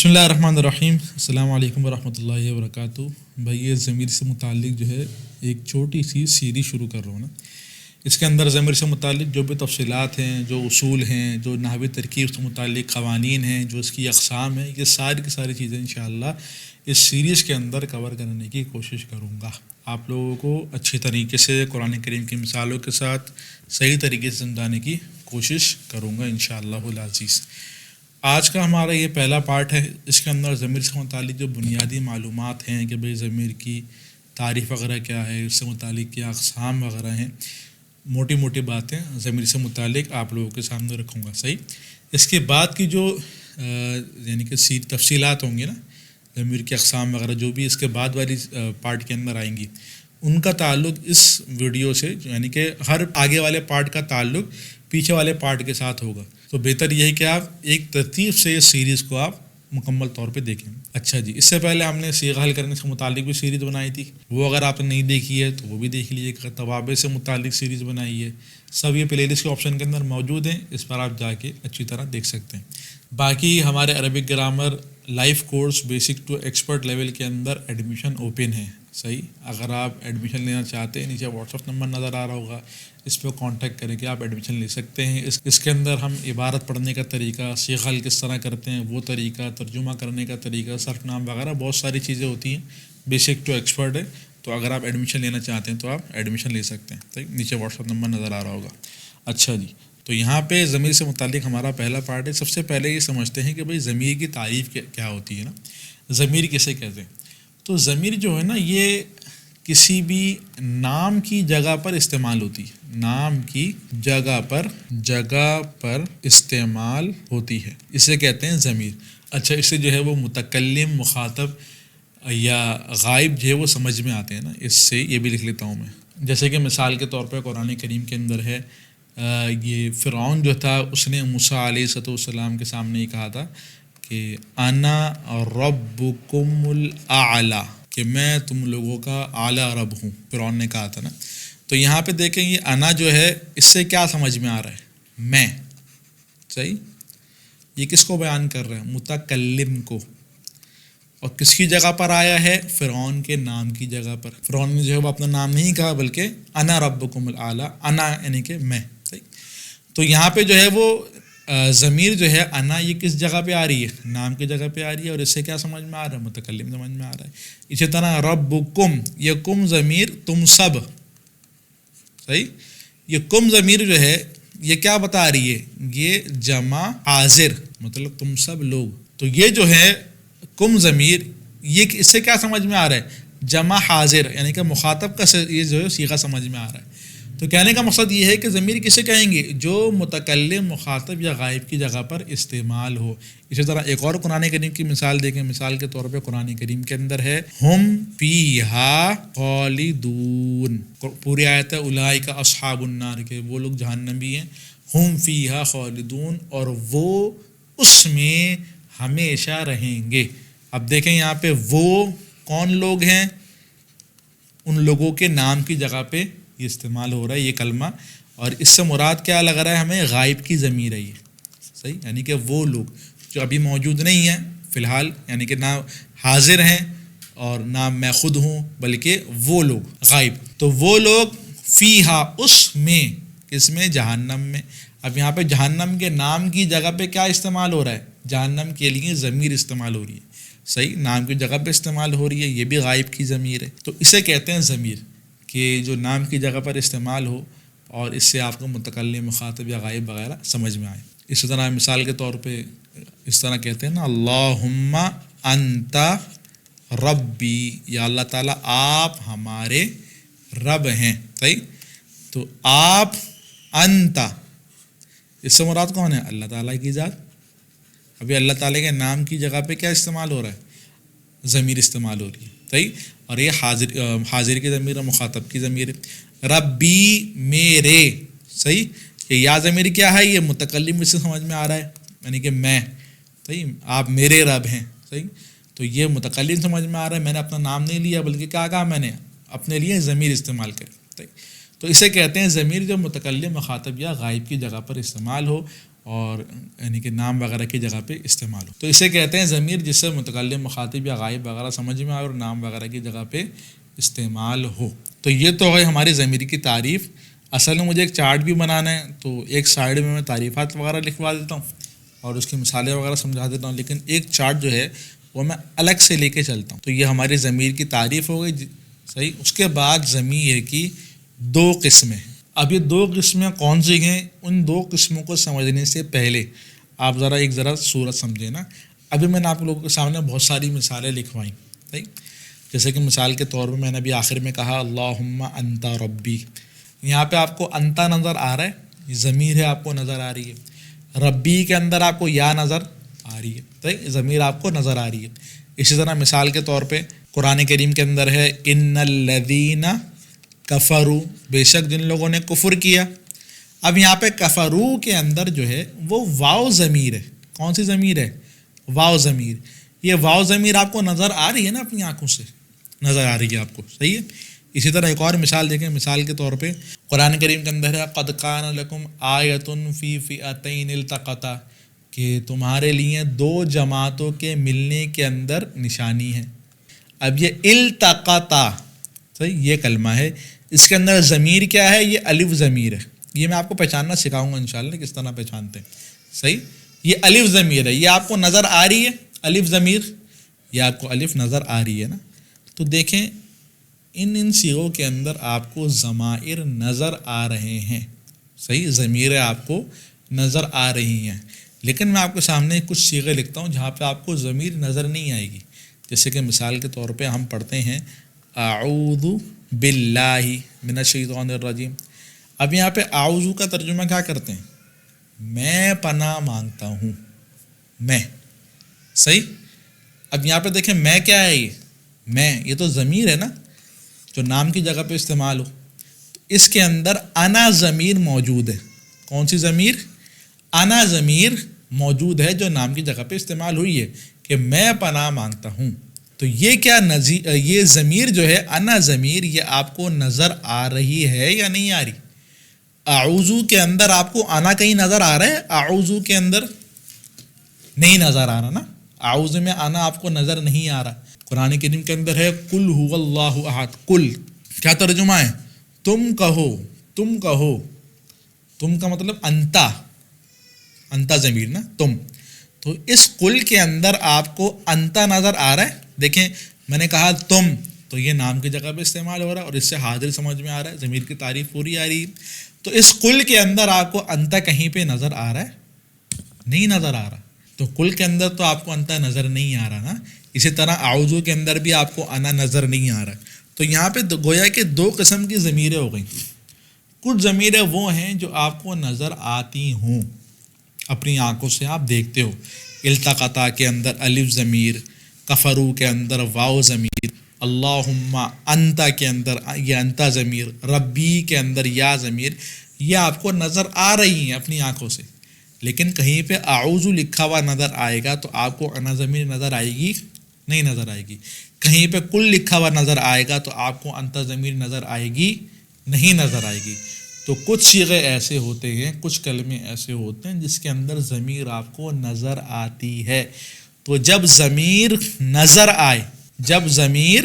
بسم اللہ الرحمن الرحیم. السلام علیکم ورحمۃ اللہ وبرکاتہ. بھائی یہ ضمیر سے متعلق جو ہے ایک چھوٹی سی سیریز شروع کر رہا ہوں نا. اس کے اندر ضمیر سے متعلق جو بھی تفصیلات ہیں، جو اصول ہیں، جو نحوی ترکیب سے متعلق قوانین ہیں، جو اس کی اقسام ہیں، یہ ساری کی ساری چیزیں انشاءاللہ اس سیریز کے اندر کور کرنے کی کوشش کروں گا. آپ لوگوں کو اچھی طریقے سے قرآن کریم کی مثالوں کے ساتھ صحیح طریقے سے سمجھانے کی کوشش کروں گا انشاءاللہ العزیز. آج کا ہمارا یہ پہلا پارٹ ہے. اس کے اندر ضمیر سے متعلق جو بنیادی معلومات ہیں کہ بھئی ضمیر کی تعریف وغیرہ کیا ہے، اس سے متعلق کیا اقسام وغیرہ ہیں، موٹی موٹی باتیں ضمیر سے متعلق آپ لوگوں کے سامنے رکھوں گا. صحیح. اس کے بعد کی جو یعنی کہ تفصیلات ہوں گی نا، ضمیر کے اقسام وغیرہ جو بھی اس کے بعد والی پارٹ کے اندر آئیں گی، ان کا تعلق اس ویڈیو سے، یعنی کہ ہر آگے والے پارٹ کا تعلق پیچھے والے پارٹ کے ساتھ ہوگا. تو بہتر یہ ہے کہ آپ ایک ترتیب سے اس سیریز کو آپ مکمل طور پہ دیکھیں. اچھا جی، اس سے پہلے ہم نے صیغہ حل کرنے سے متعلق بھی سیریز بنائی تھی. وہ اگر آپ نے نہیں دیکھی ہے تو وہ بھی دیکھ لیجیے. توابع سے متعلق سیریز بنائی ہے. سب یہ پلے لسٹ کے آپشن کے اندر موجود ہیں، اس پر آپ جا کے اچھی طرح دیکھ سکتے ہیں. باقی ہمارے Arabic grammar life course basic to expert level کے اندر ایڈمیشن اوپن ہے. صحیح. اگر آپ ایڈمیشن لینا چاہتے ہیں، نیچے واٹس ایپ نمبر نظر آ رہا ہوگا، اس پہ کانٹیکٹ کریں کہ آپ ایڈمیشن لے سکتے ہیں. اس کے اندر ہم عبارت پڑھنے کا طریقہ، صیغہ حل کس طرح کرتے ہیں وہ طریقہ، ترجمہ کرنے کا طریقہ، صرف نام وغیرہ بہت ساری چیزیں ہوتی ہیں. بیسک ٹو ایکسپرٹ ہے. تو اگر آپ ایڈمیشن لینا چاہتے ہیں تو آپ ایڈمیشن لے سکتے ہیں. ٹھیک. نیچے واٹس ایپ نمبر نظر آ رہا ہوگا. اچھا جی، تو یہاں پہ ضمیر سے متعلق ہمارا پہلا پارٹ ہے. سب سے پہلے یہ سمجھتے ہیں کہ بھئی ضمیر کی تعریف کیا ہوتی ہے نا. ضمیر کسے کہتے ہیں؟ تو ضمیر جو ہے نا، یہ کسی بھی نام کی جگہ پر استعمال ہوتی ہے. نام کی جگہ پر استعمال ہوتی ہے، اسے کہتے ہیں ضمیر. اچھا، اسے جو ہے وہ متکلم، مخاطب یا غائب جو ہے وہ سمجھ میں آتے ہیں نا. اس سے یہ بھی لکھ لیتا ہوں میں. جیسے کہ مثال کے طور پہ قرآن کریم کے اندر ہے، یہ فرعون جو تھا اس نے موسیٰ علیہ السلام کے سامنے یہ کہا تھا کہ انا ربکم الاعلی، کہ میں تم لوگوں کا اعلیٰ رب ہوں. فرعون نے کہا تھا نا. تو یہاں پہ دیکھیں یہ انا جو ہے، اس سے کیا سمجھ میں آ رہا ہے؟ میں. صحیح. یہ کس کو بیان کر رہا ہے؟ متکلم کو. اور کس کی جگہ پر آیا ہے؟ فرعون کے نام کی جگہ پر. فرعون نے جو ہے وہ اپنا نام نہیں کہا، بلکہ انا ربکم الاعلی، انا یعنی کہ میں. صحیح. تو یہاں پہ جو ہے وہ ضمیر جو ہے انا، یہ کس جگہ پہ آ رہی ہے؟ نام کی جگہ پہ آ رہی ہے. اور اس سے کیا سمجھ میں آ رہا ہے؟ متکلم سمجھ میں آ رہا ہے. اسی طرح ربکم، یہ کم ضمیر تم سب. صحیح. یہ کم ضمیر جو ہے یہ کیا بتا رہی ہے؟ یہ جمع حاضر، مطلب تم سب لوگ. تو یہ جو ہے کم ضمیر، یہ اس سے کیا سمجھ میں آ رہا ہے؟ جمع حاضر، یعنی کہ مخاطب کا یہ جو ہے صیغہ سمجھ میں آ رہا ہے. تو کہنے کا مقصد یہ ہے کہ ضمیر کسے کہیں گے؟ جو متکلم، مخاطب یا غائب کی جگہ پر استعمال ہو. اسی طرح ایک اور قرآن کریم کی مثال دیکھیں. مثال کے طور پہ قرآن کریم کے اندر ہے ہم فیہا خالدون. پوری آیت ہے اولئک اصحاب النار، کہ وہ لوگ جہنمی ہیں. ہم فیہا خالدون، اور وہ اس میں ہمیشہ رہیں گے. اب دیکھیں یہاں پہ وہ کون لوگ ہیں؟ ان لوگوں کے نام کی جگہ پہ یہ استعمال ہو رہا ہے یہ کلمہ. اور اس سے مراد کیا لگ رہا ہے ہمیں؟ غائب کی ضمیر ہے یہ. صحیح. یعنی کہ وہ لوگ جو ابھی موجود نہیں ہیں فی الحال، یعنی کہ نہ حاضر ہیں اور نہ میں خود ہوں، بلکہ وہ لوگ غائب. تو وہ لوگ فیہا، اس میں، کس میں؟ جہنم میں. اب یہاں پہ جہنم کے نام کی جگہ پہ کیا استعمال ہو رہا ہے؟ جہنم کے لیے ضمیر استعمال ہو رہی ہے. صحیح. نام کی جگہ پہ استعمال ہو رہی ہے، یہ بھی غائب کی ضمیر ہے. تو اسے کہتے ہیں ضمیر، کہ جو نام کی جگہ پر استعمال ہو اور اس سے آپ کو متکلم، مخاطب یا غائب وغیرہ سمجھ میں آئے. اسی طرح مثال کے طور پہ اس طرح کہتے ہیں نا، اللہم انت ربی، یا اللہ تعالیٰ آپ ہمارے رب ہیں. صحیح. تو آپ، انت، اس سے مراد کون ہے؟ اللہ تعالیٰ کی ذات. ابھی اللہ تعالیٰ کے نام کی جگہ پہ کیا استعمال ہو رہا ہے؟ ضمیر استعمال ہو رہی ہے. صحیح. اور یہ حاضر کی ضمیر ہے، مخاطب کی ضمیر ہے. ربی، میرے. صحیح. کہ یا ضمیر کیا ہے؟ یہ متکلم سے سمجھ میں آ رہا ہے، یعنی کہ میں. صحیح. آپ میرے رب ہیں. صحیح. تو یہ متکلم سمجھ میں آ رہا ہے، میں نے اپنا نام نہیں لیا بلکہ کیا کہا؟ میں نے اپنے لیے ضمیر استعمال کری. صحیح. تو اسے کہتے ہیں ضمیر جو متکلم، مخاطب یا غائب کی جگہ پر استعمال ہو اور یعنی کہ نام وغیرہ کی جگہ پہ استعمال ہو. تو اسے کہتے ہیں ضمیر جس سے متکلم، مخاطب یا غائب وغیرہ سمجھ میں آئے اور نام وغیرہ کی جگہ پہ استعمال ہو. تو یہ تو ہے ہماری ضمیر کی تعریف. اصل میں مجھے ایک چارٹ بھی بنانا ہے، تو ایک سائڈ میں تعریفات وغیرہ لکھوا دیتا ہوں اور اس کی مثالیں وغیرہ سمجھا دیتا ہوں، لیکن ایک چارٹ جو ہے وہ میں الگ سے لے کے چلتا ہوں. تو یہ ہماری ضمیر کی تعریف ہو گئی. صحیح. اس کے بعد ضمیر کی دو قسمیں. اب یہ دو قسمیں کون سی ہیں؟ ان دو قسموں کو سمجھنے سے پہلے آپ ذرا صورت سمجھیں نا. ابھی میں نے آپ لوگوں کے سامنے بہت ساری مثالیں لکھوائیں. صحیح. جیسے کہ مثال کے طور پہ میں نے ابھی آخر میں کہا اللہم انت ربی. یہاں پہ آپ کو انتا نظر آ رہا ہے، یہ ضمیر ہے، آپ کو نظر آ رہی ہے. ربی کے اندر آپ کو یا نظر آ رہی ہے. صحیح. ضمیر آپ کو نظر آ رہی ہے. اسی طرح مثال کے طور پہ قرآن کریم کے اندر ہے ان الذین کفروا، بے شک جن لوگوں نے کفر کیا. اب یہاں پہ کفروا کے اندر جو ہے وہ واو ضمیر ہے. کون سی ضمیر ہے؟ واو ضمیر. یہ واو ضمیر آپ کو نظر آ رہی ہے نا، اپنی آنکھوں سے نظر آ رہی ہے آپ کو. صحیح ہے. اسی طرح ایک اور مثال دیکھیں. مثال کے طور پہ قرآن کریم کے اندر ہے قد کان لکم آیۃ فی فئتین التقطا، کہ تمہارے لیے دو جماعتوں کے ملنے کے اندر نشانی ہے. اب یہ التقطا، صحیح، یہ کلمہ ہے، اس کے اندر ضمیر کیا ہے؟ یہ الف ضمیر ہے. یہ میں آپ کو پہچاننا سکھاؤں گا انشاءاللہ کس طرح پہچانتے ہیں. صحیح. یہ الف ضمیر ہے. یہ آپ کو نظر آ رہی ہے الف ضمیر، یہ آپ کو الف نظر آ رہی ہے نا. تو دیکھیں ان صیغوں کے اندر آپ کو ضمائر نظر آ رہے ہیں. صحیح. ضمیر آپ کو نظر آ رہی ہیں، لیکن میں آپ کے سامنے کچھ صیغے لکھتا ہوں جہاں پہ آپ کو ضمیر نظر نہیں آئے گی. جیسے کہ مثال کے طور پہ ہم پڑھتے ہیں اعوذ باللہ من الشیطان الرجیم. اب یہاں پہ اعوذ کا ترجمہ کیا کرتے ہیں؟ میں پناہ مانگتا ہوں. میں. صحیح. اب یہاں پہ دیکھیں میں کیا ہے؟ یہ تو ضمیر ہے نا، جو نام کی جگہ پہ استعمال ہو. تو اس کے اندر انا ضمیر موجود ہے. کون سی ضمیر؟ انا ضمیر موجود ہے جو نام کی جگہ پہ استعمال ہوئی ہے کہ میں پناہ مانگتا ہوں. تو یہ کیا یہ ضمیر جو ہے انا ضمیر، یہ آپ کو نظر آ رہی ہے یا نہیں آ رہی؟ اعوذ کے اندر آپ کو انا کہیں نظر آ رہا ہے؟ اعوذ کے اندر نہیں نظر آ رہا نا. اعوذ میں انا آپ کو نظر نہیں آ رہا. قرآن کریم کے اندر ہے قل هو اللہ احد. قل کیا ترجمہ ہے؟ تم کہو. تم کہو. تم کا مطلب انتا، انتا ضمیر نا، تم. تو اس قل کے اندر آپ کو انتا نظر آ رہا ہے. دیکھیں میں نے کہا تم، تو یہ نام کی جگہ پہ استعمال ہو رہا ہے اور اس سے حاضر سمجھ میں آ رہا ہے، ضمیر کی تعریف پوری آ رہی ہے. تو اس قل کے اندر آپ کو انتا کہیں پہ نظر آ رہا ہے؟ نہیں نظر آ رہا. تو قل کے اندر تو آپ کو انتا نظر نہیں آ رہا نا. اسی طرح اعوذ کے اندر بھی آپ کو انا نظر نہیں آ رہا. تو یہاں پہ گویا کہ دو قسم کی ضمیریں ہو گئیں. کچھ ضمیریں وہ ہیں جو آپ کو نظر آتی ہوں، اپنی آنکھوں سے آپ دیکھتے ہو. التقطا کے اندر الف ضمیر، کفرو کے اندر واو ضمیر، اللہم انتا کے اندر یہ انتا ضمیر، ربی کے اندر یا ضمیر، یہ آپ کو نظر آ رہی ہیں اپنی آنکھوں سے. لیکن کہیں پہ اعوذ لکھا ہوا نظر آئے گا تو آپ کو انا ضمیر نظر آئے گی؟ نہیں نظر آئے گی. کہیں پہ کل لکھا ہوا نظر آئے گا تو آپ کو انتا ضمیر نظر آئے گی؟ نہیں نظر آئے گی. تو کچھ صیغے ایسے ہوتے ہیں، کچھ کلمے ایسے ہوتے ہیں جس کے اندر ضمیر آپ کو نظر آتی ہے. تو جب ضمیر نظر آئے، جب ضمیر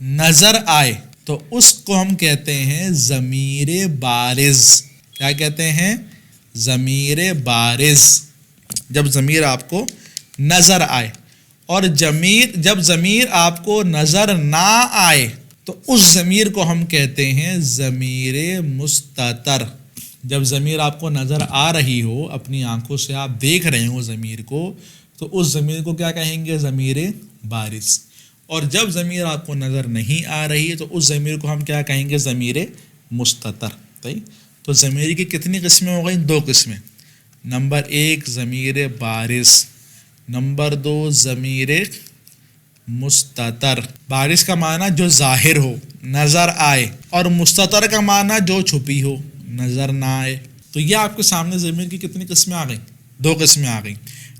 نظر آئے تو اس کو ہم کہتے ہیں ضمیر بارز. کیا کہتے ہیں؟ ضمیر بارز. جب ضمیر آپ کو نظر آئے. اور جب ضمیر آپ کو نظر نہ آئے تو اس ضمیر کو ہم کہتے ہیں ضمیر مستتر. جب ضمیر آپ کو نظر آ رہی ہو، اپنی آنکھوں سے آپ دیکھ رہے ہو ضمیر کو، تو اس ضمیر کو کیا کہیں گے؟ ضمیر بارز. اور جب ضمیر آپ کو نظر نہیں آ رہی ہے تو اس ضمیر کو ہم کیا کہیں گے؟ ضمیر مستتر. صحیح. تو ضمیر کی کتنی قسمیں ہو گئیں؟ دو قسمیں. نمبر ایک ضمیر بارز، نمبر دو ضمیر مستتر. بارز کا معنی جو ظاہر ہو، نظر آئے، اور مستتر کا معنی جو چھپی ہو، نظر نہ آئے. تو یہ آپ کے سامنے ضمیر کی کتنی قسمیں آ گئیں؟ دو قسمیں آ گئیں.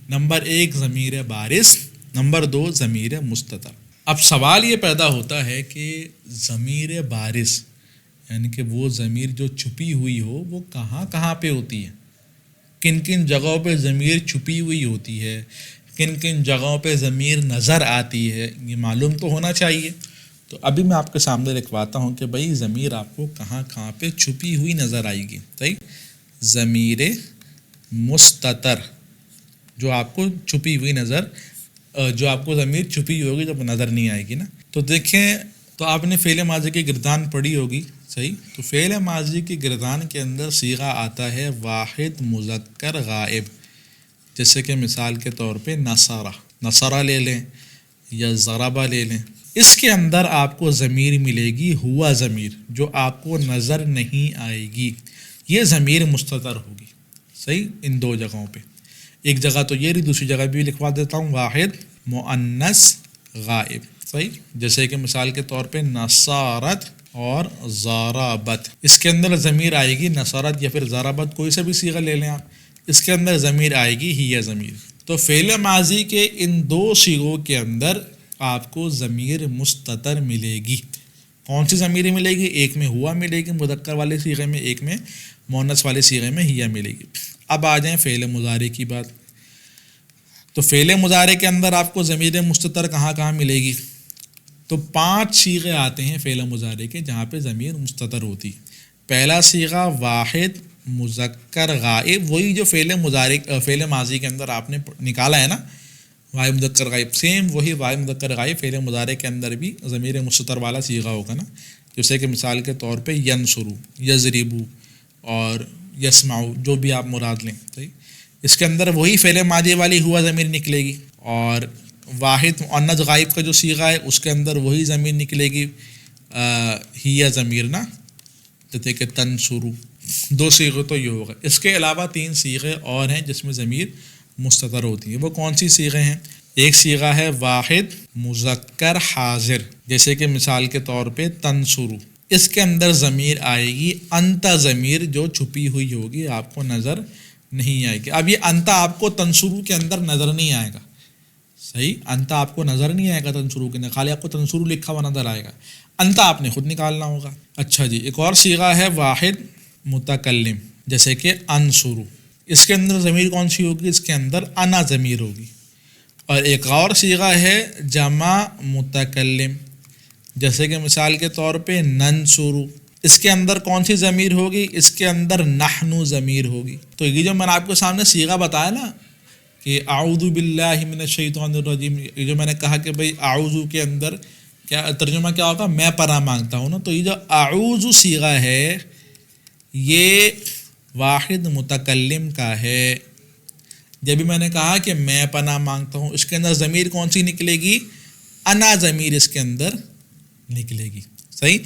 نمبر ایک ضمیر بارز، نمبر دو ضمیر مستتر. اب سوال یہ پیدا ہوتا ہے کہ ضمیر بارز یعنی کہ وہ ضمیر جو چھپی ہوئی ہو وہ کہاں کہاں پہ ہوتی ہے؟ کن کن جگہوں پہ ضمیر چھپی ہوئی ہوتی ہے، کن کن جگہوں پہ ضمیر نظر آتی ہے، یہ معلوم تو ہونا چاہیے۔ تو ابھی میں آپ کے سامنے لکھواتا ہوں کہ بھائی ضمیر آپ کو کہاں کہاں پہ چھپی ہوئی نظر آئے گی۔ صحیح، ضمیر مستتر جو آپ کو چھپی ہوئی جو آپ کو ضمیر چھپی ہوگی جب نظر نہیں آئے گی نا۔ تو دیکھیں، تو آپ نے فعل ماضی کی گردان پڑھی ہوگی، صحیح، تو فعل ماضی کی گردان کے اندر صیغہ آتا ہے واحد مذکر غائب، جیسے کہ مثال کے طور پہ نصرہ لے لیں یا ضربہ لے لیں۔ اس کے اندر آپ کو ضمیر ملے گی ہوا ضمیر، جو آپ کو نظر نہیں آئے گی، یہ ضمیر مستتر ہوگی۔ صحیح، ان دو جگہوں پہ، ایک جگہ تو یہ رہی، دوسری جگہ بھی لکھوا دیتا ہوں، واحد مؤنث غائب۔ صحیح، جیسے کہ مثال کے طور پہ نصارت اور ضربت، اس کے اندر ضمیر آئے گی نصارت یا پھر ضربت، کوئی سا بھی صیغہ لے لیں آپ، اس کے اندر ضمیر آئے گی ہی ضمیر۔ تو فعل ماضی کے ان دو صیغوں کے اندر آپ کو ضمیر مستتر ملے گی۔ کون سی ضمیر ملے گی؟ ایک میں ہوا ملے گی مذکر والے صیغے میں، ایک میں مؤنث والے صیغے میں ہی ملے گی۔ اب آ جائیں فعل مضارع کی بات۔ تو فعل مضارع کے اندر آپ کو ضمیر مستتر کہاں کہاں ملے گی؟ تو 5 صیغے آتے ہیں فعل مضارع کے جہاں پہ ضمیر مستتر ہوتی۔ پہلا صیغہ واحد مذکر غائب، وہی جو فعل ماضی کے اندر آپ نے نکالا ہے نا، واحد مذکر غائب، سیم وہی واحد مذکر غائب فعل مضارع کے اندر بھی ضمیر مستتر والا صیغہ ہوگا نا، جیسے کہ مثال کے طور پہ ینصرو، یضربو اور یسمعو، جو بھی آپ مراد لیں۔ صحیح، اس کے اندر وہی فعل ماضی والی ہوا ضمیر نکلے گی، اور واحد مؤنث غائب کا جو صیغہ ہے اس کے اندر وہی ضمیر نکلے گی ہی ضمیر نا، جیسے کہ تنصرو۔ 2 صیغے تو یہ ہوگا۔ اس کے علاوہ 3 صیغے اور ہیں جس میں ضمیر مستتر ہوتی ہے۔ وہ کون سی صیغے ہیں؟ ایک صیغہ ہے واحد مذکر حاضر، جیسے کہ مثال کے طور پہ تنصرو، اس کے اندر ضمیر آئے گی انت ضمیر، جو چھپی ہوئی ہوگی، آپ کو نظر نہیں آئے گی۔ اب یہ انت آپ کو تنصرو کے اندر نظر نہیں آئے گا۔ صحیح، انت آپ کو نظر نہیں آئے گا تنصرو کے اندر، خالی آپ کو تنصرو لکھا ہوا نظر آئے گا، انت آپ نے خود نکالنا ہوگا۔ اچھا جی، ایک اور صیغہ ہے واحد متکلم، جیسے کہ انصرو، اس کے اندر ضمیر کون سی ہوگی؟ اس کے اندر انا ضمیر ہوگی۔ اور ایک اور صیغہ ہے جمع متکلم، جیسے کہ مثال کے طور پہ ننصرو، اس کے اندر کون سی ضمیر ہوگی؟ اس کے اندر نحن ضمیر ہوگی۔ تو یہ جو میں نے آپ کے سامنے صیغہ بتایا نا کہ اعوذ باللہ من الشیطان الرجیم، یہ جو میں نے کہا کہ بھائی اعوذ کے اندر کیا ترجمہ کیا ہوگا؟ میں پناہ مانگتا ہوں نا، تو یہ جو اعوذ صیغہ ہے یہ واحد متکلم کا ہے۔ جب بھی میں نے کہا کہ میں پناہ مانگتا ہوں، اس کے اندر ضمیر کون سی نکلے گی؟ انا ضمیر اس کے اندر نکلے گی۔ صحیح،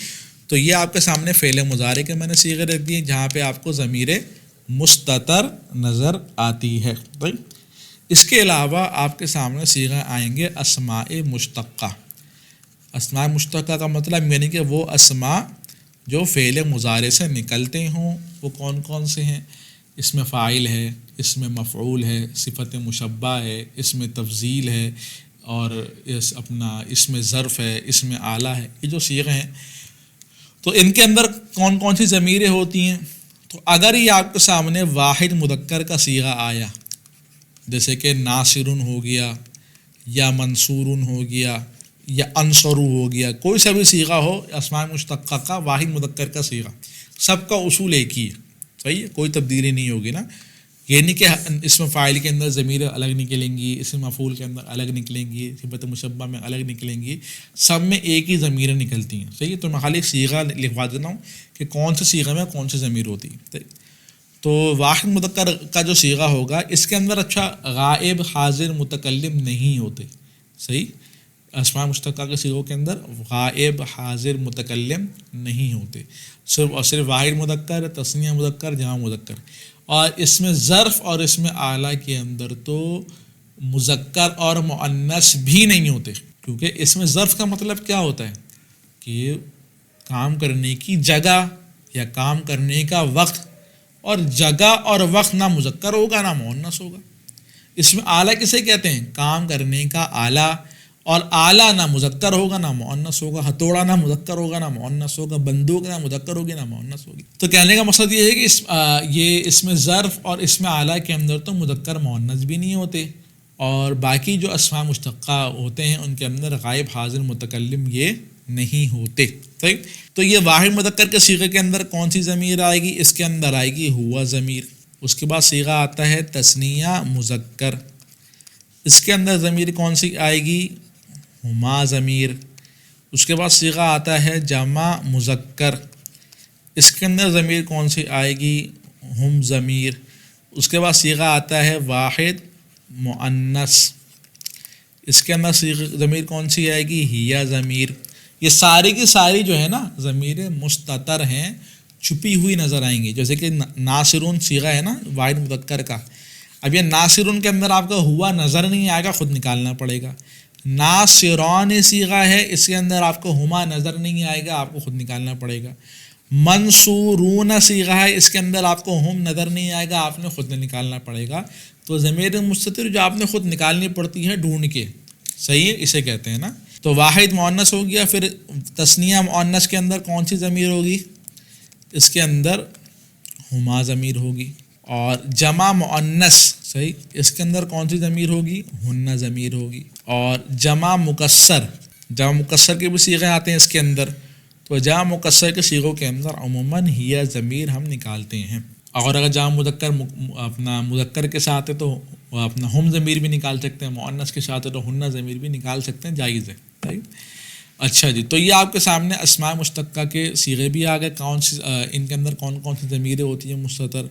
تو یہ آپ کے سامنے فعل مضارع کے میں نے صیغے رکھ دیے جہاں پہ آپ کو ضمیر مستتر نظر آتی ہے۔ اس کے علاوہ آپ کے سامنے صیغے آئیں گے اسماء مشتقہ۔ اسماء مشتقہ کا مطلب یعنی کہ وہ اسماء جو فعل مضارع سے نکلتے ہوں، وہ کون کون سے ہیں؟ اس میں فاعل ہے، اس میں مفعول ہے، صفت مشبہ ہے، اس میں تفضیل ہے، اور اس میں ظرف ہے، اس میں آلہ ہے۔ یہ جو صیغے ہیں تو ان کے اندر کون کون سی ضمیریں ہوتی ہیں؟ تو اگر یہ آپ کے سامنے واحد مذکر کا صیغہ آیا، جیسے کہ ناصرن ہو گیا یا منصورن ہو گیا یا انصرو ہو گیا، کوئی سا بھی صیغہ ہو اسماء مشتقہ کا واحد مذکر کا صیغہ، سب کا اصول ایک ہی ہے۔ صحیح ہے، کوئی تبدیلی نہیں ہوگی نا، یہ نہیں کہ اس میں فاعل کے اندر ضمیر الگ نکلیں گی، اس میں مفعول کے اندر الگ نکلیں گی، صفت مشبہ میں الگ نکلیں گی، سب میں ایک ہی ضمیریں نکلتی ہیں۔ صحیح ہے، تو میں خالی صیغہ لکھوا دیتا ہوں کہ کون سے صیغے میں کون سی ضمیر ہوتی ہے۔ تو واحد مذکر کا جو صیغہ ہوگا اس کے اندر اچھا غائب حاضر متکلم نہیں ہوتے۔ صحیح، اسماء مشتقہ کے صیغوں کے اندر غائب حاضر متکلم نہیں ہوتے، صرف اور صرف واحد مذکر، تثنیہ مذکر، جمع مذکر۔ اور اس میں ظرف اور اس میں آلہ کے اندر تو مذکر اور مؤنث بھی نہیں ہوتے، کیونکہ اس میں ظرف کا مطلب کیا ہوتا ہے کہ کام کرنے کی جگہ یا کام کرنے کا وقت، اور جگہ اور وقت نہ مذکر ہوگا نہ مؤنث ہوگا۔ اس میں آلہ کسے کہتے ہیں؟ کام کرنے کا آلہ اور آلہ نہ مذکر ہوگا نہ مؤنث ہوگا، ہتھوڑا نہ مذکر ہوگا نہ مؤنث ہوگا، بندوق نہ مذکر ہوگی نہ مؤنث ہوگی۔ تو کہنے کا مقصد یہ ہے کہ یہ اس میں ظرف اور اس میں آلہ کے اندر تو مذکر مؤنث بھی نہیں ہوتے، اور باقی جو اسماء مشتقہ ہوتے ہیں ان کے اندر غائب حاضر متکلم یہ نہیں ہوتے، ٹھیک۔ تو یہ واحد مذکر کے صیغے کے اندر کون سی ضمیر آئے گی؟ اس کے اندر آئے گی ہوا ضمیر۔ اس کے بعد صیغہ آتا ہے تثنیہ مذکر، اس کے اندر ضمیر کون سی آئے گی؟ ہما ضمیر۔ اس کے بعد صیغہ آتا ہے جمع مذکر، اس کے اندر ضمیر کون سی آئے گی؟ ہم ضمیر۔ اس کے بعد صیغہ آتا ہے واحد مؤنث، اس کے اندر ضمیر کون سی آئے گی؟ ہیا ضمیر۔ یہ ساری کی ساری جو ہے نا ضمیر مستتر ہیں، چھپی ہوئی نظر آئیں گی، جیسے کہ ناصرون صیغہ ہے نا واحد مذکر کا، اب یہ ناصرون کے اندر آپ کا ہوا نظر نہیں آئے گا، خود نکالنا پڑے گا۔ ناصرون صیغہ ہے، اس کے اندر آپ کو ہما نظر نہیں آئے گا، آپ کو خود نکالنا پڑے گا۔ منصورون صیغہ ہے، اس کے اندر آپ کو ہم نظر نہیں آئے گا، آپ نے خود نکالنا پڑے گا۔ تو ضمیر مستتر جو آپ نے خود نکالنی پڑتی ہے ڈھونڈ کے، صحیح ہے، اسے کہتے ہیں نا۔ تو واحد مؤنث ہو گیا، پھر تثنیہ مؤنث کے اندر کون سی ضمیر ہوگی؟ اس کے اندر ہما ضمیر ہوگی۔ اور جمع مؤنث، صحیح، اس کے اندر کون سی ضمیر ہوگی؟ ہن ضمیر ہوگی۔ اور جمع مکسر، جمع مکسر کے بھی صیغے آتے ہیں اس کے اندر، تو جمع مکسر کے صیغوں کے اندر عموماً ہیا ضمیر ہم نکالتے ہیں۔ اور اگر جمع مذکر اپنا مذکر کے ساتھ ہے تو اپنا ہم ضمیر بھی نکال سکتے ہیں، مؤنث کے ساتھ ہے تو ہن ضمیر بھی نکال سکتے ہیں، جائز ہے، صحیح۔ اچھا جی، تو یہ آپ کے سامنے اسماء مشتقہ کے صیغے بھی آ گئے، کون سی ان کے اندر کون کون سی ضمیریں ہوتی ہیں مستتر،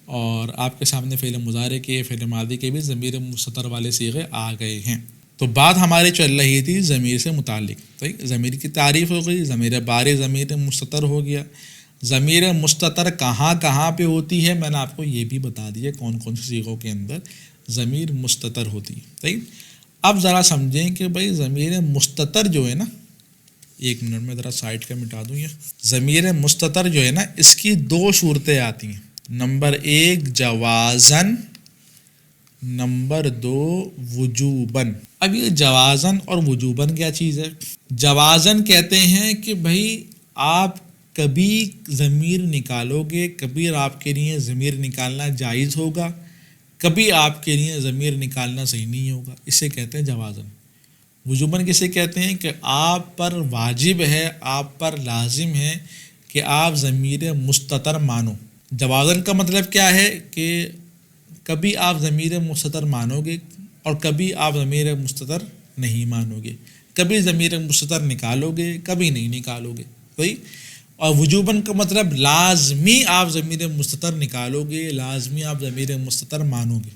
اور آپ کے سامنے فعل مضارع کے، فعل ماضی کے بھی ضمیر مستتر والے صیغے آ گئے ہیں۔ تو بات ہماری چل رہی تھی ضمیر سے متعلق، صحیح، ضمیر کی تعریف ہو گئی، ضمیر بارز ضمیر مستتر ہو گیا۔ ضمیر مستتر کہاں کہاں پہ ہوتی ہے میں نے آپ کو یہ بھی بتا دیا، کون کون سی صیغوں کے اندر ضمیر مستتر ہوتی ہے، صحیح۔ اب ذرا سمجھیں کہ بھائی ضمیر مستتر جو ہے نا، ایک منٹ میں ذرا سائٹ کا مٹا دوں، یہ ضمیر مستتر جو ہے نا اس کی دو صورتیں آتی ہیں، نمبر ایک جوازن، نمبر دو وجوبن۔ اب یہ جوازن اور وجوبن کیا چیز ہے؟ جوازن کہتے ہیں کہ بھائی آپ کبھی ضمیر نکالو گے، کبھی آپ کے لیے ضمیر نکالنا جائز ہوگا، کبھی آپ کے لیے ضمیر نکالنا صحیح نہیں ہوگا، اسے کہتے ہیں جوازن۔ وجوبن کسے کہتے ہیں کہ آپ پر واجب ہے، آپ پر لازم ہے کہ آپ ضمیر مستتر مانو۔ جوازن کا مطلب کیا ہے کہ کبھی آپ ضمیر مستتر مانو گے اور کبھی آپ ضمیر مستتر نہیں مانو گے، کبھی ضمیر مستتر نکالو گے، کبھی نہیں نکالو گے، صحیح۔ اور وجوباً کا مطلب لازمی آپ ضمیر مستتر نکالو گے، لازمی آپ ضمیر مستتر مانو گے،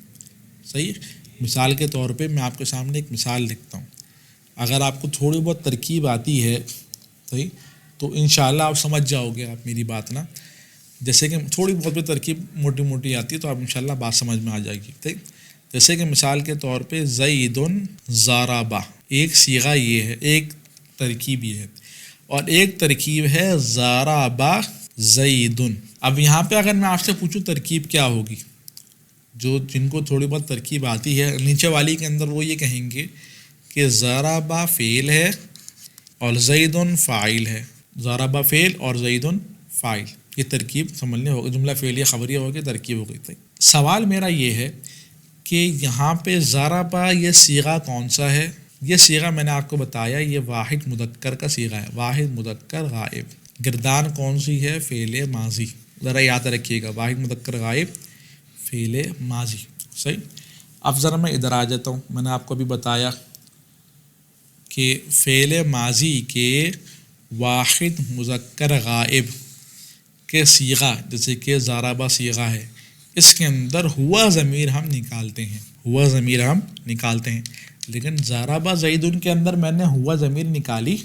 صحیح۔ مثال کے طور پہ میں آپ کے سامنے ایک مثال لکھتا ہوں، اگر آپ کو تھوڑی بہت ترکیب آتی ہے، صحیح، تو انشاءاللہ آپ سمجھ جاؤ گے آپ میری بات نا، جیسے کہ تھوڑی بہت بھی ترکیب موٹی موٹی آتی ہے تو آپ انشاءاللہ بات سمجھ میں آ جائے گی، ٹھیک۔ جیسے کہ مثال کے طور پہ زیدن ضربہ، ایک صیغہ یہ ہے، ایک ترکیب یہ ہے، اور ایک ترکیب ہے ضربہ زیدن۔ اب یہاں پہ اگر میں آپ سے پوچھوں ترکیب کیا ہوگی، جن کو تھوڑی بہت ترکیب آتی ہے نیچے والی کے اندر وہ یہ کہیں گے کہ ضربہ فعل ہے اور زیدن فاعل ہے، ضربہ فعل اور زیدن فاعل، یہ ترکیب سمجھنے ہوگی، جملہ فعلیہ خبریہ ہو گئی، ترکیب ہو گئی۔ سوال میرا یہ ہے کہ یہاں پہ ضربہ یہ صیغہ کون سا ہے؟ یہ صیغہ میں نے آپ کو بتایا یہ واحد مذکر کا صیغہ ہے، واحد مذکر غائب، گردان کون سی ہے؟ فعل ماضی، ذرا یاد رکھیے گا، واحد مذکر غائب فعل ماضی، صحیح۔ اب ذرا میں ادھر آ جاتا ہوں، میں نے آپ کو ابھی بتایا کہ فعل ماضی کے واحد مذکر غائب کے صیغہ جیسے کہ ضربہ صیغہ ہے، اس کے اندر ہوا ضمیر ہم نکالتے ہیں، ہوا ضمیر ہم نکالتے ہیں، لیکن ضربہ زیدن کے اندر میں نے ہوا ضمیر نکالی،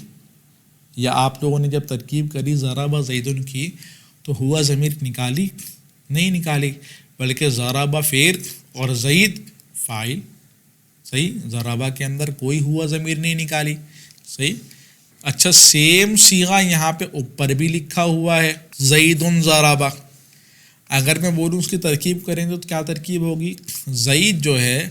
یا آپ لوگوں نے جب ترکیب کری ضربہ زیدن کی تو ہوا ضمیر نکالی؟ نہیں نکالی، بلکہ ضربہ فعل اور زید فاعل، صحیح، ضربہ کے اندر کوئی ہوا ضمیر نہیں نکالی، صحیح۔ اچھا، سیم صیغہ یہاں پہ اوپر بھی لکھا ہوا ہے، زیدن ضربہ، اگر میں بولوں اس کی ترکیب کریں تو کیا ترکیب ہوگی؟ زید جو ہے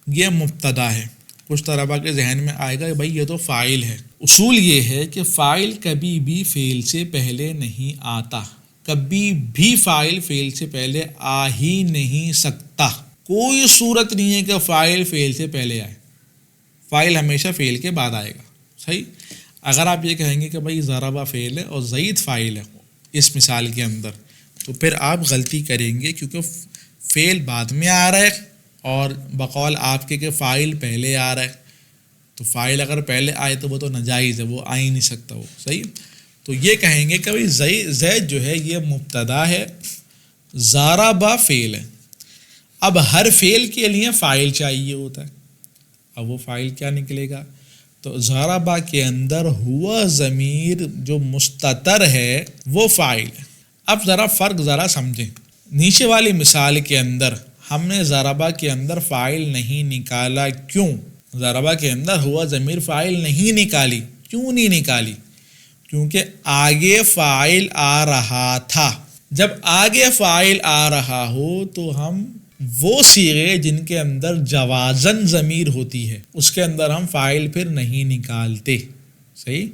یہ مبتدا ہے، کچھ طلباء کے ذہن میں آئے گا بھائی یہ تو فاعل ہے. اصول یہ ہے کہ فاعل کبھی بھی فعل سے پہلے نہیں آتا، کبھی بھی فاعل فعل سے پہلے آ ہی نہیں سکتا. کوئی صورت نہیں ہے کہ فاعل فعل سے پہلے آئے، فاعل ہمیشہ فعل کے بعد آئے گا. صحیح. اگر آپ یہ کہیں گے کہ بھائی ضربہ فعل ہے اور زید فاعل ہے اس مثال کے اندر، تو پھر آپ غلطی کریں گے، کیونکہ فعل بعد میں آ رہا ہے اور بقول آپ کے کہ فاعل پہلے آ رہا ہے. تو فاعل اگر پہلے آئے تو وہ تو ناجائز ہے، وہ آ ہی نہیں سکتا وہ. صحیح. تو یہ کہیں گے کہ بھائی زید جو ہے یہ مبتدا ہے، ضربہ فعل ہے. اب ہر فعل کے لیے فاعل چاہیے ہوتا ہے. اب وہ فاعل کیا نکلے گا؟ تو ضربہ کے اندر ہوا ضمیر جو مستتر ہے وہ فاعل ہے. اب ذرا فرق ذرا سمجھیں. نیچے والی مثال کے اندر ہم نے ضربہ کے اندر فاعل نہیں نکالا. کیوں؟ ضربہ کے اندر ہوا ضمیر فاعل نہیں نکالی. کیوں نہیں نکالی؟ کیونکہ آگے فاعل آ رہا تھا. جب آگے فاعل آ رہا ہو تو ہم وہ صیغے جن کے اندر جوازن ضمیر ہوتی ہے اس کے اندر ہم فاعل پھر نہیں نکالتے. صحیح.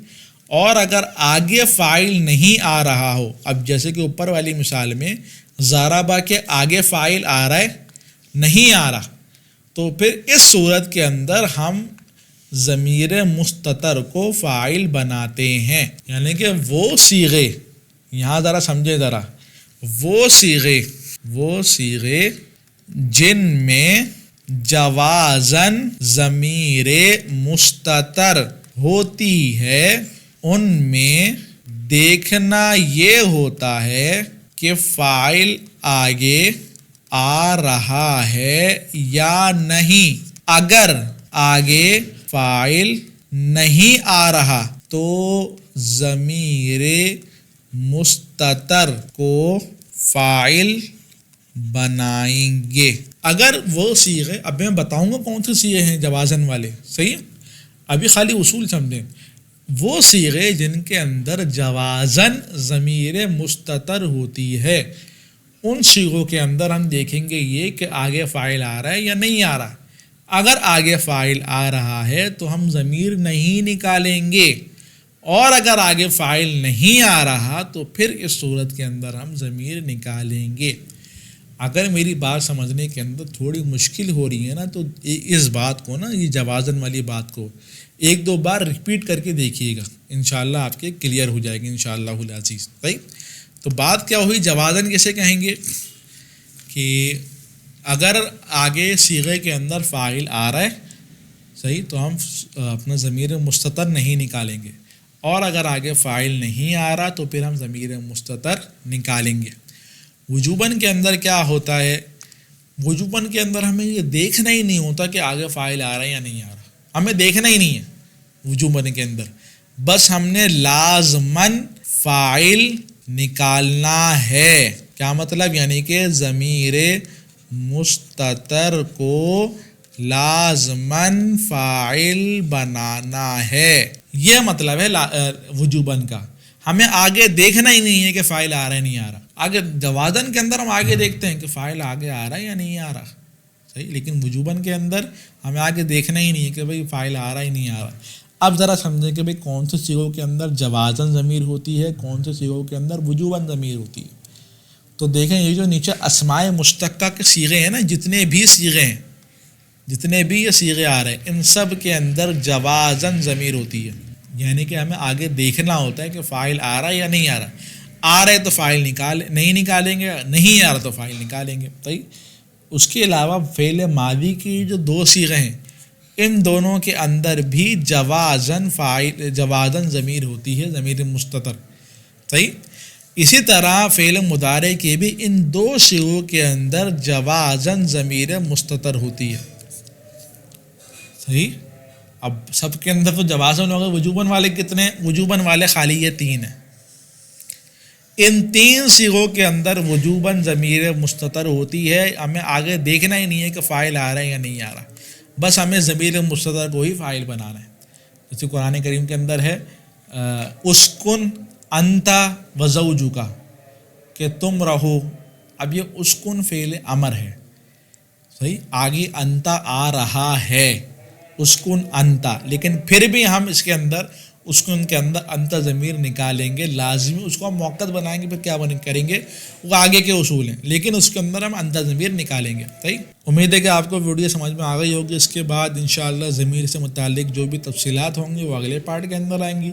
اور اگر آگے فاعل نہیں آ رہا ہو، اب جیسے کہ اوپر والی مثال میں ضربہ کے آگے فاعل آ رہا ہے، نہیں آ رہا، تو پھر اس صورت کے اندر ہم ضمیر مستتر کو فاعل بناتے ہیں. یعنی کہ وہ صیغے، یہاں ذرا سمجھے ذرا، وہ صیغے جن میں جوازن ضمیر مستتر ہوتی ہے ان میں دیکھنا یہ ہوتا ہے کہ فاعل آگے آ رہا ہے یا نہیں. اگر آگے فاعل نہیں آ رہا تو ضمیر مستتر کو فاعل بنائیں گے. اگر وہ صیغے، اب میں بتاؤں گا کون سے صیغے ہیں جوازن والے. صحیح. ابھی خالی اصول سمجھیں. وہ صیغے جن کے اندر جوازن ضمیر مستتر ہوتی ہے ان صیغوں کے اندر ہم دیکھیں گے یہ کہ آگے فاعل آ رہا ہے یا نہیں آ رہا. اگر آگے فاعل آ رہا ہے تو ہم ضمیر نہیں نکالیں گے، اور اگر آگے فاعل نہیں آ رہا تو پھر اس صورت کے اندر ہم ضمیر نکالیں گے. اگر میری بات سمجھنے کے اندر تھوڑی مشکل ہو رہی ہے نا تو اس بات کو نا، یہ جوازن والی بات کو ایک دو بار ریپیٹ کر کے دیکھیے گا، انشاءاللہ آپ کے کلیئر ہو جائے گی انشاءاللہ العزیز. صحیح. تو بات کیا ہوئی؟ جوازن کیسے کہیں گے کہ اگر آگے صیغے کے اندر فاعل آ رہا ہے، صحیح، تو ہم اپنا ضمیر مستتر نہیں نکالیں گے، اور اگر آگے فاعل نہیں آ رہا تو پھر ہم ضمیر مستتر نکالیں گے. وجوباً کے اندر کیا ہوتا ہے؟ وجوباً کے اندر ہمیں یہ دیکھنا ہی نہیں ہوتا کہ آگے فاعل آ رہا ہے یا نہیں آ رہا، ہمیں دیکھنا ہی نہیں ہے وجوباً کے اندر. بس ہم نے لازماً فاعل نکالنا ہے. کیا مطلب؟ یعنی کہ ضمیر مستتر کو لازماً فاعل بنانا ہے. یہ مطلب ہے وجوباً کا. ہمیں آگے دیکھنا ہی نہیں ہے کہ فاعل آ رہا ہے نہیں آ رہا. آگے جوازن کے اندر ہم آگے دیکھتے ہیں کہ فاعل آگے آ رہا ہے یا نہیں آ رہا. صحیح. لیکن وجوباً کے اندر ہمیں آگے دیکھنا ہی نہیں ہے کہ بھئی فاعل آ رہا ہے نہیں آ رہا. اب ذرا سمجھیں کہ بھئی کون سے صیغوں کے اندر جوازن ضمیر ہوتی ہے، کون سے صیغوں کے اندر وجوباً ضمیر ہوتی ہے. تو دیکھیں یہ جو نیچے اسماء مشتقہ کے صیغے ہیں نا، جتنے بھی صیغے ہیں، جتنے بھی یہ صیغے آ رہے ہیں، ان سب کے اندر جوازن ضمیر ہوتی ہے. یعنی کہ ہمیں آگے دیکھنا ہوتا ہے کہ فاعل آ رہا ہے یا نہیں آ رہا. آ رہے تو فاعل نہیں نکالیں گے، نہیں آ رہا تو فاعل نکالیں گے. صحیح. اس کے علاوہ فعل ماضی کی جو دو صیغے ہیں ان دونوں کے اندر بھی جوازن ضمیر ہوتی ہے، ضمیر مستتر. صحیح. اسی طرح فعل مضارع کے بھی ان دو صیغوں کے اندر جوازن ضمیر مستتر ہوتی ہے. صحیح. اب سب کے اندر تو جوازن ہوگا. وجوباً والے کتنے؟ وجوباً والے خالی یہ 3 ہیں. ان 3 صیغوں کے اندر وجوباً ضمیر مستتر ہوتی ہے. ہمیں آگے دیکھنا ہی نہیں ہے کہ فاعل آ رہا ہے یا نہیں آ رہا، بس ہمیں ضمیر مستتر کو ہی فاعل بنانا ہے. جیسے قرآن کریم کے اندر ہے اسکن انت وزوجک، کہ تم رہو. اب یہ اسکن فعل امر ہے. صحیح. آگے انت آ رہا ہے، اسکن انتا، لیکن پھر بھی ہم اس کے اندر اسکن کے اندر انتا ضمیر نکالیں گے لازمی. اس کو ہم موقت بنائیں گے، پھر کیا کریں گے وہ آگے کے اصول ہیں، لیکن اس کے اندر ہم انتا ضمیر نکالیں گے. صحیح. امید ہے کہ آپ کو ویڈیو سمجھ میں آ گئی ہوگی. اس کے بعد انشاءاللہ ضمیر سے متعلق جو بھی تفصیلات ہوں گی وہ اگلے پارٹ کے اندر آئیں گی.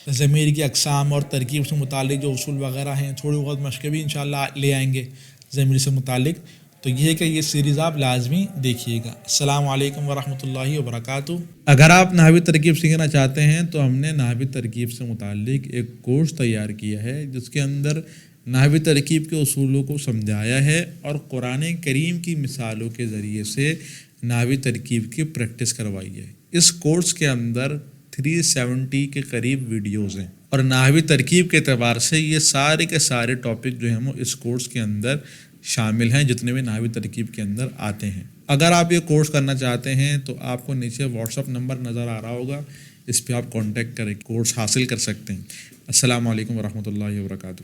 ضمیر کی اقسام اور ترکیب سے متعلق جو اصول وغیرہ ہیں، تھوڑی بہت مشقیں بھی انشاءاللہ لے آئیں گے ضمیر سے متعلق. تو یہ ہے کہ یہ سیریز آپ لازمی دیکھیے گا. السلام علیکم ورحمۃ اللہ وبرکاتہ. اگر آپ نحوی ترکیب سیکھنا چاہتے ہیں تو ہم نے نحوی ترکیب سے متعلق ایک کورس تیار کیا ہے جس کے اندر نحوی ترکیب کے اصولوں کو سمجھایا ہے اور قرآن کریم کی مثالوں کے ذریعے سے نحوی ترکیب کی پریکٹس کروائی ہے. اس کورس کے اندر 370 کے قریب ویڈیوز ہیں اور نحوی ترکیب کے اعتبار سے یہ سارے کے سارے ٹاپک جو ہیں وہ اس کورس کے اندر شامل ہیں جتنے بھی نحوی ترکیب کے اندر آتے ہیں. اگر آپ یہ کورس کرنا چاہتے ہیں تو آپ کو نیچے واٹس ایپ نمبر نظر آ رہا ہوگا، اس پہ آپ کانٹیکٹ کریں، کورس حاصل کر سکتے ہیں. السلام علیکم ورحمۃ اللہ وبرکاتہ.